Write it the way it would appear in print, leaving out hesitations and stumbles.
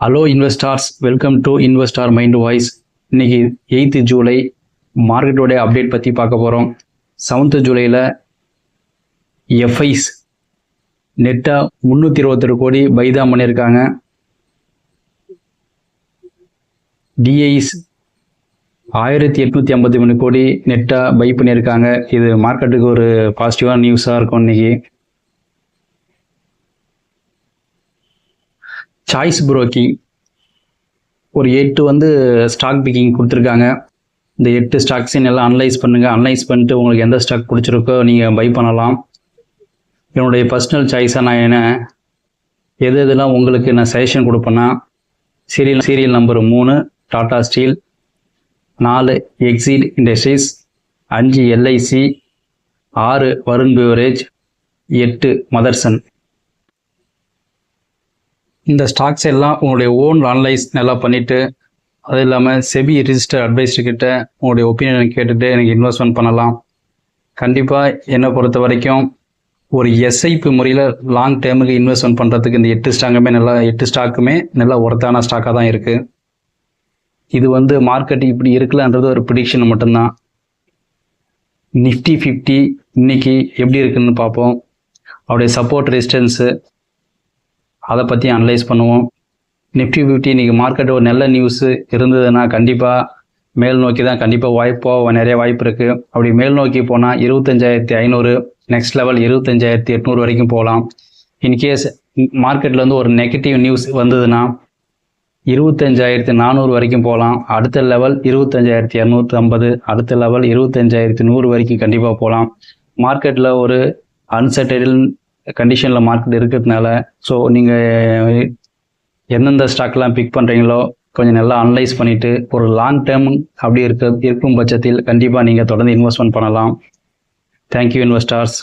Hello investors, welcome to investor mind voice. இன்னைக்கு 8th July மார்க்கெட்டோடைய update பற்றி பார்க்க போகிறோம். 7th ஜூலையில் எஃப்ஐஸ் நெட்டாக 321 கோடி பை தான் பண்ணியிருக்காங்க. டிஐஸ் 1853 கோடி நெட்டாக பை பண்ணியிருக்காங்க. இது மார்க்கெட்டுக்கு ஒரு பாசிட்டிவான நியூஸாக இருக்கும். இன்னைக்கு சாய்ஸ் புரோக்கிங் ஒரு 8 ஸ்டாக் பிக்கிங் கொடுத்துருக்காங்க. இந்த 8 ஸ்டாக்ஸையும் எல்லாம் அனலைஸ் பண்ணுங்கள். அனலைஸ் பண்ணிட்டு உங்களுக்கு எந்த ஸ்டாக் பிடிச்சிருக்கோ நீங்கள் பை பண்ணலாம். என்னுடைய பர்சனல் சாய்ஸாக நான் எதெல்லாம் உங்களுக்கு நான் சஜஷன் கொடுப்பேன்னா, serial number 3 Tata steel, 4 Exide industries, 5 LIC, 6 Varun beverage, 8 Motherson. இந்த ஸ்டாக்ஸ் எல்லாம் உங்களுடைய ஓன் அனலைஸ் நல்லா பண்ணிவிட்டு, அது இல்லாமல் செபி ரிஜிஸ்டர் அட்வைஸ்டர்கிட்ட உங்களுடைய ஒப்பீனியன் கேட்டுட்டு எனக்கு இன்வெஸ்ட்மெண்ட் பண்ணலாம். கண்டிப்பாக என்னை பொறுத்த வரைக்கும் ஒரு எஸ்ஐபி முறையில் லாங் டேர்முக்கு இன்வெஸ்ட்மெண்ட் பண்ணுறதுக்கு இந்த 8 ஸ்டாக்குமே நல்லா ஒர்த்தான ஸ்டாக்காக தான் இருக்குது. இது மார்க்கெட் இப்படி இருக்கலான்றது ஒரு ப்ரிடிக்ஷன் மட்டும்தான். நிஃப்டி 50 இன்னைக்கு எப்படி இருக்குன்னு பார்ப்போம். அவருடைய சப்போர்ட் ரெசிஸ்டன்ஸு அதை பற்றி அனலைஸ் பண்ணுவோம். நிஃப்டி 50 இன்றைக்கி மார்க்கெட் ஒரு நல்ல நியூஸு இருந்ததுன்னா கண்டிப்பாக மேல் நோக்கி தான் கண்டிப்பாக நிறைய வாய்ப்பு இருக்குது. அப்படி மேல் நோக்கி போனால் 25,500, நெக்ஸ்ட் லெவல் 25,800 வரைக்கும் போகலாம். இன்கேஸ் மார்க்கெட்டில் ஒரு நெகட்டிவ் நியூஸ் வந்ததுன்னா 25,400 வரைக்கும் போகலாம். அடுத்த லெவல் 25,250, அடுத்த லெவல் 25,100 வரைக்கும் கண்டிப்பாக போகலாம். மார்க்கெட்டில் ஒரு அன்சர்டைன் கண்டிஷனில் மார்க்கெட் இருக்கிறதுனால ஸோ நீங்கள் எந்தெந்த ஸ்டாக்லாம் பிக் பண்ணுறீங்களோ கொஞ்சம் நல்லா அனலைஸ் பண்ணிவிட்டு ஒரு லாங் டேர்ம் அப்படி இருக்கும் பட்சத்தில் கண்டிப்பாக நீங்கள் தொடர்ந்து இன்வெஸ்ட்மெண்ட் பண்ணலாம். Thank you investors.